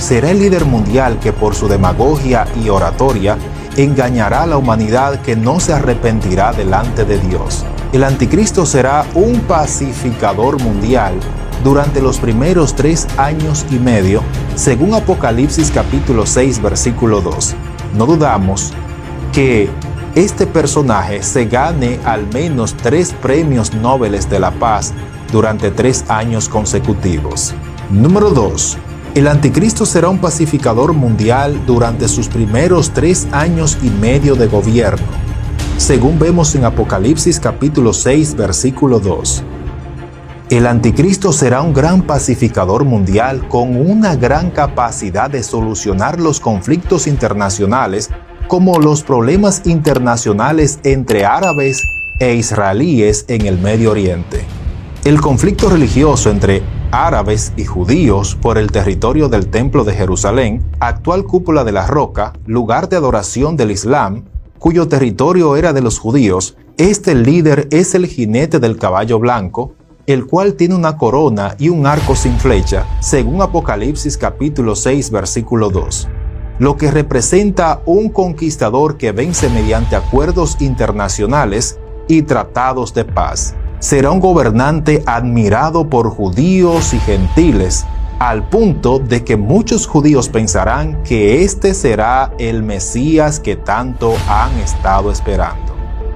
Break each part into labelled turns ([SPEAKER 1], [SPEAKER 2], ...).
[SPEAKER 1] será el líder mundial que por su demagogia y oratoria engañará a la humanidad que no se arrepentirá delante de Dios. El anticristo será un pacificador mundial durante los primeros 3 años y medio, según Apocalipsis capítulo 6, versículo 2. No dudamos que este personaje se gane al menos 3 premios Nobel de la Paz durante 3 años consecutivos. Número 2. El anticristo será un pacificador mundial durante sus primeros 3 años y medio de gobierno, según vemos en Apocalipsis capítulo 6, versículo 2. El anticristo será un gran pacificador mundial con una gran capacidad de solucionar los conflictos internacionales, como los problemas internacionales entre árabes e israelíes en el Medio Oriente. El conflicto religioso entre árabes y judíos por el territorio del Templo de Jerusalén, actual Cúpula de la Roca, lugar de adoración del Islam, cuyo territorio era de los judíos. Este líder es el jinete del caballo blanco, el cual tiene una corona y un arco sin flecha, según Apocalipsis capítulo 6, versículo 2. Lo que representa un conquistador que vence mediante acuerdos internacionales y tratados de paz. Será un gobernante admirado por judíos y gentiles, al punto de que muchos judíos pensarán que este será el Mesías que tanto han estado esperando.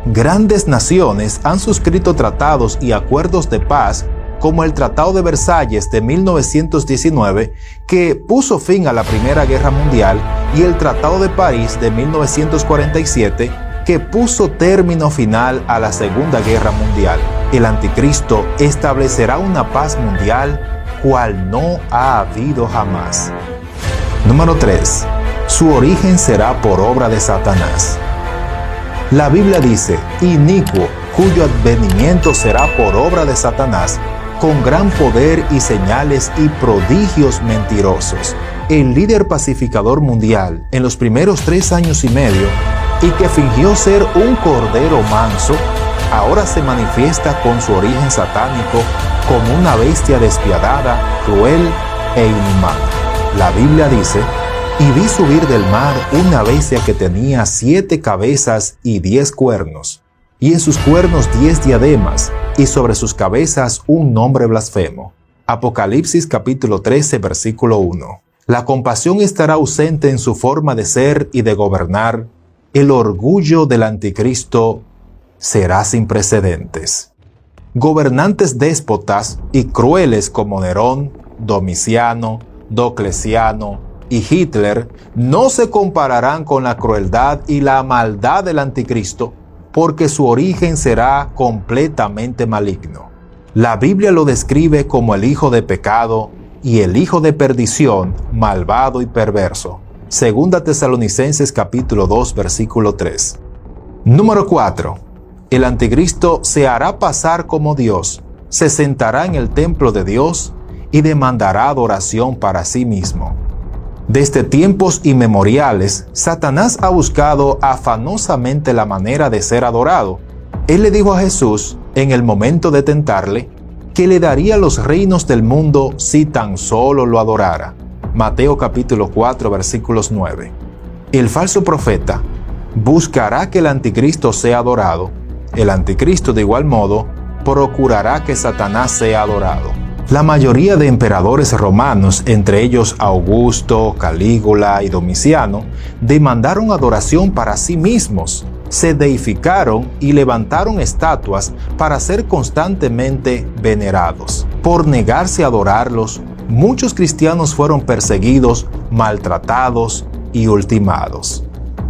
[SPEAKER 1] Grandes naciones han suscrito tratados y acuerdos de paz, como el Tratado de Versalles de 1919, que puso fin a la Primera Guerra Mundial, y el Tratado de París de 1947, que puso término final a la Segunda Guerra Mundial. El anticristo establecerá una paz mundial cual no ha habido jamás. Número 3. Su origen será por obra de Satanás. La Biblia dice: inicuo, cuyo advenimiento será por obra de Satanás, con gran poder y señales y prodigios mentirosos. El líder pacificador mundial en los primeros 3 años y medio, y que fingió ser un cordero manso, ahora se manifiesta con su origen satánico como una bestia despiadada, cruel e inhumana. La Biblia dice: y vi subir del mar una bestia que tenía 7 cabezas y 10 cuernos, y en sus cuernos 10 diademas, y sobre sus cabezas un nombre blasfemo. Apocalipsis capítulo 13, versículo 1. La compasión estará ausente en su forma de ser y de gobernar. El orgullo del anticristo será sin precedentes. Gobernantes déspotas y crueles como Nerón, Domiciano, Diocleciano y Hitler no se compararán con la crueldad y la maldad del anticristo, porque su origen será completamente maligno. La Biblia lo describe como el hijo de pecado y el hijo de perdición, malvado y perverso. Segunda Tesalonicenses capítulo 2, versículo 3. Número 4. El anticristo se hará pasar como Dios, se sentará en el templo de Dios y demandará adoración para sí mismo. Desde tiempos inmemoriales, Satanás ha buscado afanosamente la manera de ser adorado. Él le dijo a Jesús, en el momento de tentarle, que le daría los reinos del mundo si tan solo lo adorara. Mateo capítulo 4, versículos 9. El falso profeta buscará que el anticristo sea adorado. El anticristo, de igual modo, procurará que Satanás sea adorado. La mayoría de emperadores romanos, entre ellos Augusto, Calígula y Domiciano, demandaron adoración para sí mismos, se deificaron y levantaron estatuas para ser constantemente venerados. Por negarse a adorarlos, muchos cristianos fueron perseguidos, maltratados y ultimados.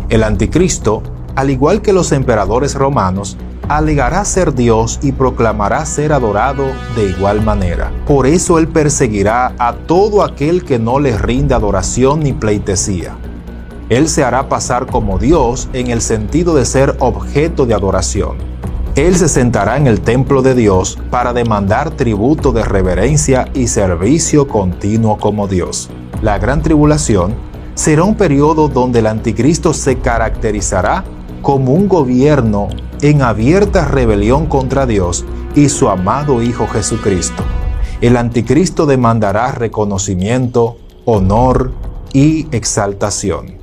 [SPEAKER 1] El anticristo, al igual que los emperadores romanos, alegará ser Dios y proclamará ser adorado de igual manera. Por eso él perseguirá a todo aquel que no le rinda adoración ni pleitesía. Él se hará pasar como Dios en el sentido de ser objeto de adoración. Él se sentará en el templo de Dios para demandar tributo de reverencia y servicio continuo como Dios. La gran tribulación será un periodo donde el anticristo se caracterizará como un gobierno en abierta rebelión contra Dios y su amado Hijo Jesucristo. El anticristo demandará reconocimiento, honor, y exaltación.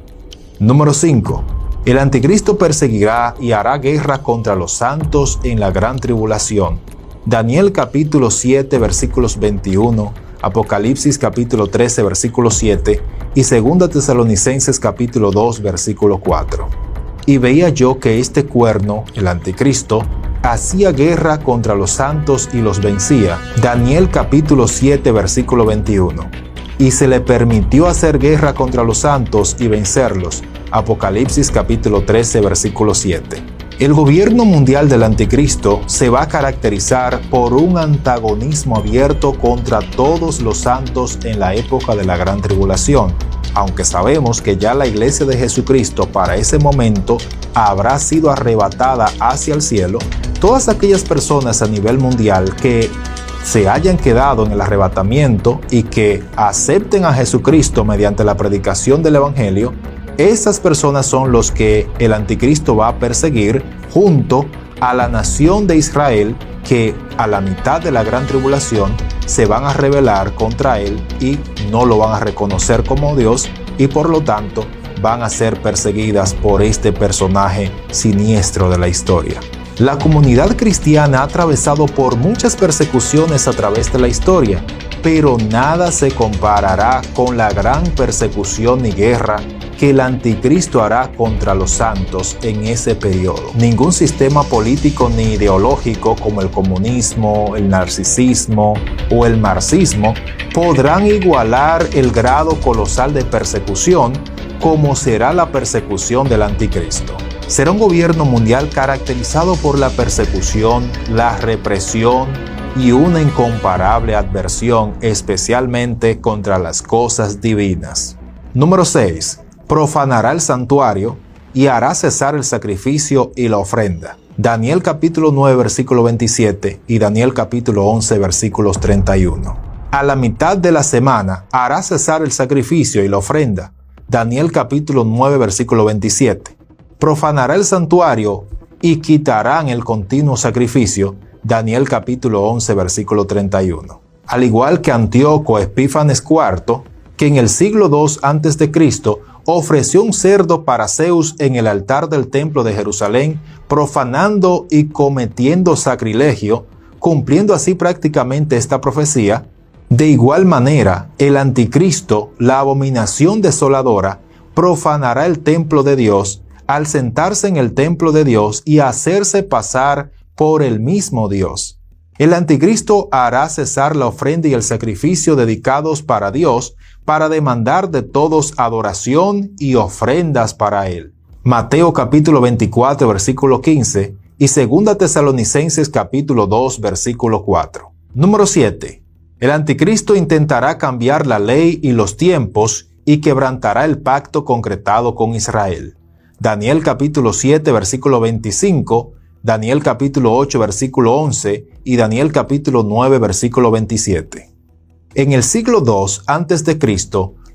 [SPEAKER 1] Número 5. El anticristo perseguirá y hará guerra contra los santos en la gran tribulación. Daniel capítulo 7 versículos 21, Apocalipsis capítulo 13 versículo 7 y 2 Tesalonicenses capítulo 2 versículo 4. Y veía yo que este cuerno, el anticristo, hacía guerra contra los santos y los vencía. Daniel capítulo 7 versículo 21. Y se le permitió hacer guerra contra los santos y vencerlos. Apocalipsis capítulo 13 versículo 7. El gobierno mundial del anticristo se va a caracterizar por un antagonismo abierto contra todos los santos en la época de la gran tribulación. Aunque sabemos que ya la iglesia de Jesucristo para ese momento habrá sido arrebatada hacia el cielo, todas aquellas personas a nivel mundial que se hayan quedado en el arrebatamiento y que acepten a Jesucristo mediante la predicación del Evangelio, esas personas son los que el anticristo va a perseguir junto a la nación de Israel, que a la mitad de la gran tribulación se van a rebelar contra él y no lo van a reconocer como Dios, y por lo tanto van a ser perseguidas por este personaje siniestro de la historia. La comunidad cristiana ha atravesado por muchas persecuciones a través de la historia, pero nada se comparará con la gran persecución y guerra que el anticristo hará contra los santos en ese periodo. Ningún sistema político ni ideológico como el comunismo, el narcisismo o el marxismo podrán igualar el grado colosal de persecución como será la persecución del anticristo. Será un gobierno mundial caracterizado por la persecución, la represión y una incomparable adversión, especialmente contra las cosas divinas. Número 6. Profanará el santuario y hará cesar el sacrificio y la ofrenda. Daniel capítulo 9 versículo 27 y Daniel capítulo 11 versículos 31. A la mitad de la semana hará cesar el sacrificio y la ofrenda. Daniel capítulo 9 versículo 27. Profanará el santuario y quitarán el continuo sacrificio. Daniel capítulo 11 versículo 31. Al igual que Antíoco Epífanes IV, que en el siglo II a.C. ofreció un cerdo para Zeus en el altar del templo de Jerusalén, profanando y cometiendo sacrilegio, cumpliendo así prácticamente esta profecía. De igual manera, el anticristo, la abominación desoladora, profanará el templo de Dios al sentarse en el templo de Dios y hacerse pasar por el mismo Dios. El anticristo hará cesar la ofrenda y el sacrificio dedicados para Dios para demandar de todos adoración y ofrendas para él. Mateo capítulo 24 versículo 15 y 2 Tesalonicenses capítulo 2 versículo 4. Número 7. El anticristo intentará cambiar la ley y los tiempos y quebrantará el pacto concretado con Israel. Daniel capítulo 7 versículo 25, Daniel capítulo 8 versículo 11 y Daniel capítulo 9 versículo 27. En el siglo II a.C.,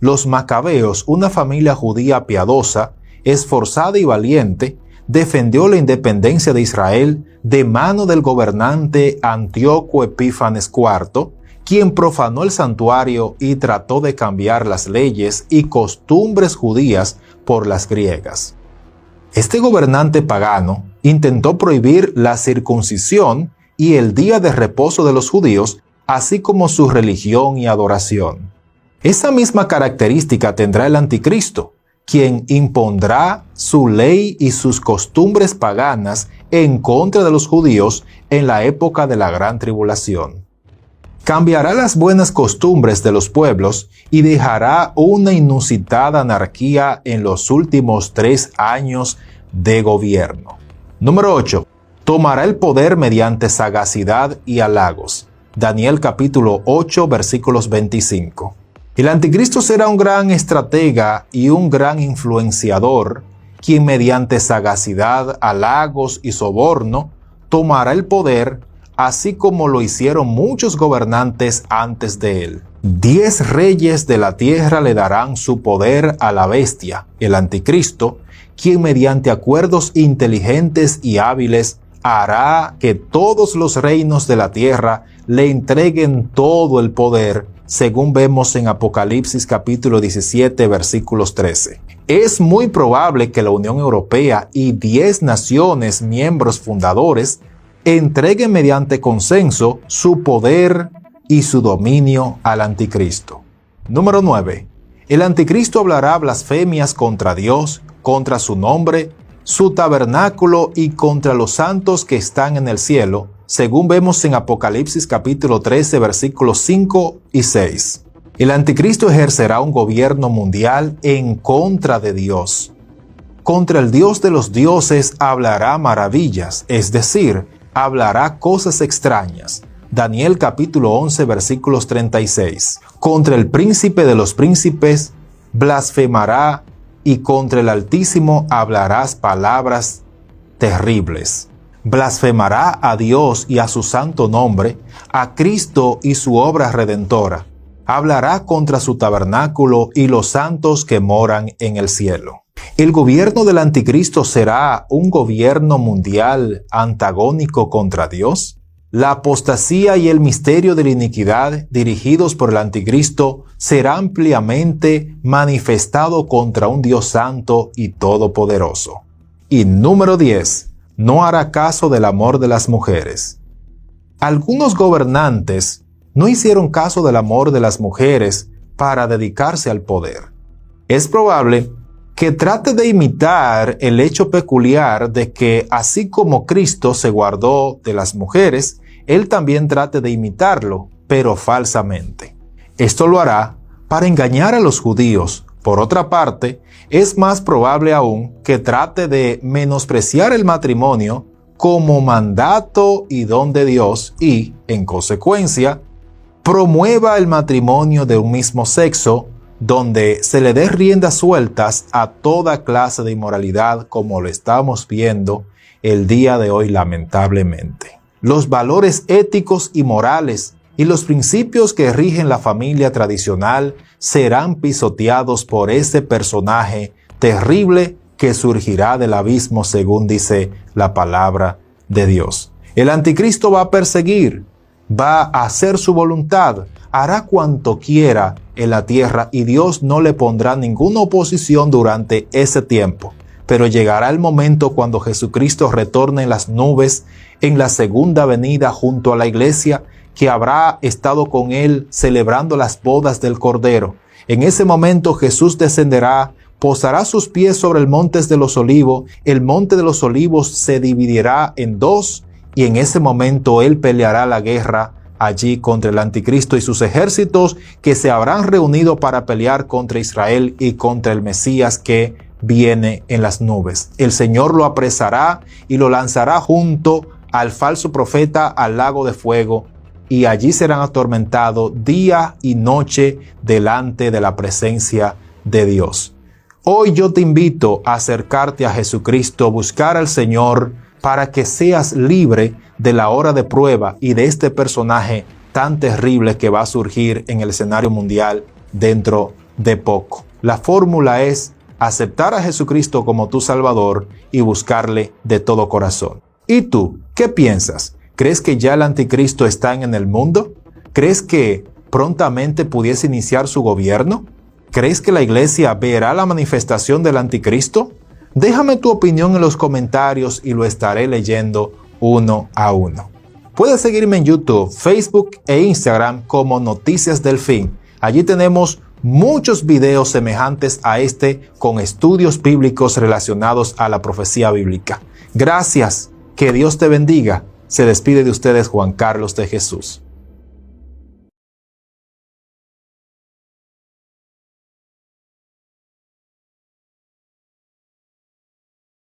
[SPEAKER 1] los macabeos, una familia judía piadosa, esforzada y valiente, defendió la independencia de Israel de mano del gobernante Antíoco Epífanes IV, quien profanó el santuario y trató de cambiar las leyes y costumbres judías por las griegas. Este gobernante pagano intentó prohibir la circuncisión y el día de reposo de los judíos, así como su religión y adoración. Esa misma característica tendrá el anticristo, quien impondrá su ley y sus costumbres paganas en contra de los judíos en la época de la gran tribulación. Cambiará las buenas costumbres de los pueblos y dejará una inusitada anarquía en los últimos 3 años de gobierno. Número 8. Tomará el poder mediante sagacidad y halagos. Daniel capítulo 8 versículos 25. El anticristo será un gran estratega y un gran influenciador, quien mediante sagacidad, halagos y soborno tomará el poder, así como lo hicieron muchos gobernantes antes de él. 10 reyes de la tierra le darán su poder a la bestia, el anticristo, quien mediante acuerdos inteligentes y hábiles hará que todos los reinos de la tierra le entreguen todo el poder según vemos en Apocalipsis capítulo 17, versículos 13. Es muy probable que la Unión Europea y 10 naciones miembros fundadores entreguen mediante consenso su poder y su dominio al anticristo. Número 9. El anticristo hablará blasfemias contra Dios, contra su nombre, su tabernáculo y contra los santos que están en el cielo, según vemos en Apocalipsis capítulo 13, versículos 5 y 6. El anticristo ejercerá un gobierno mundial en contra de Dios. Contra el Dios de los dioses hablará maravillas, es decir, hablará cosas extrañas. Daniel capítulo 11, versículos 36. Contra el príncipe de los príncipes blasfemará y contra el Altísimo hablarás palabras terribles. Blasfemará a Dios y a su santo nombre, a Cristo y su obra redentora. Hablará contra su tabernáculo y los santos que moran en el cielo. El gobierno del anticristo será un gobierno mundial antagónico contra Dios. La apostasía y el misterio de la iniquidad dirigidos por el anticristo será ampliamente manifestado contra un Dios santo y todopoderoso. Y número 10. No hará caso del amor de las mujeres. Algunos gobernantes no hicieron caso del amor de las mujeres para dedicarse al poder. Es probable que trate de imitar el hecho peculiar de que así como Cristo se guardó de las mujeres, Él también trate de imitarlo, pero falsamente. Esto lo hará para engañar a los judíos. Por otra parte, es más probable aún que trate de menospreciar el matrimonio como mandato y don de Dios y, en consecuencia, promueva el matrimonio de un mismo sexo, donde se le dé riendas sueltas a toda clase de inmoralidad, como lo estamos viendo el día de hoy lamentablemente. Los valores éticos y morales y los principios que rigen la familia tradicional serán pisoteados por ese personaje terrible que surgirá del abismo, según dice la palabra de Dios. El anticristo va a perseguir, va a hacer su voluntad, hará cuanto quiera en la tierra y Dios no le pondrá ninguna oposición durante ese tiempo. Pero llegará el momento cuando Jesucristo retorne en las nubes en la segunda venida junto a la iglesia que habrá estado con él celebrando las bodas del Cordero. En ese momento Jesús descenderá, posará sus pies sobre el monte de los olivos, el monte de los olivos se dividirá en dos y en ese momento él peleará la guerra allí contra el anticristo y sus ejércitos que se habrán reunido para pelear contra Israel y contra el Mesías que viene en las nubes. El Señor lo apresará y lo lanzará junto al falso profeta al lago de fuego y allí serán atormentados día y noche delante de la presencia de Dios. Hoy yo te invito a acercarte a Jesucristo, buscar al Señor para que seas libre de la hora de prueba y de este personaje tan terrible que va a surgir en el escenario mundial dentro de poco. La fórmula es aceptar a Jesucristo como tu Salvador y buscarle de todo corazón. ¿Y tú, qué piensas? ¿Crees que ya el anticristo está en el mundo? ¿Crees que prontamente pudiese iniciar su gobierno? ¿Crees que la iglesia verá la manifestación del anticristo? Déjame tu opinión en los comentarios y lo estaré leyendo uno a uno. Puedes seguirme en YouTube, Facebook e Instagram como Noticias del Fin. Allí tenemos muchos videos semejantes a este con estudios bíblicos relacionados a la profecía bíblica. Gracias, que Dios te bendiga. Se despide de ustedes Juan Carlos de Jesús.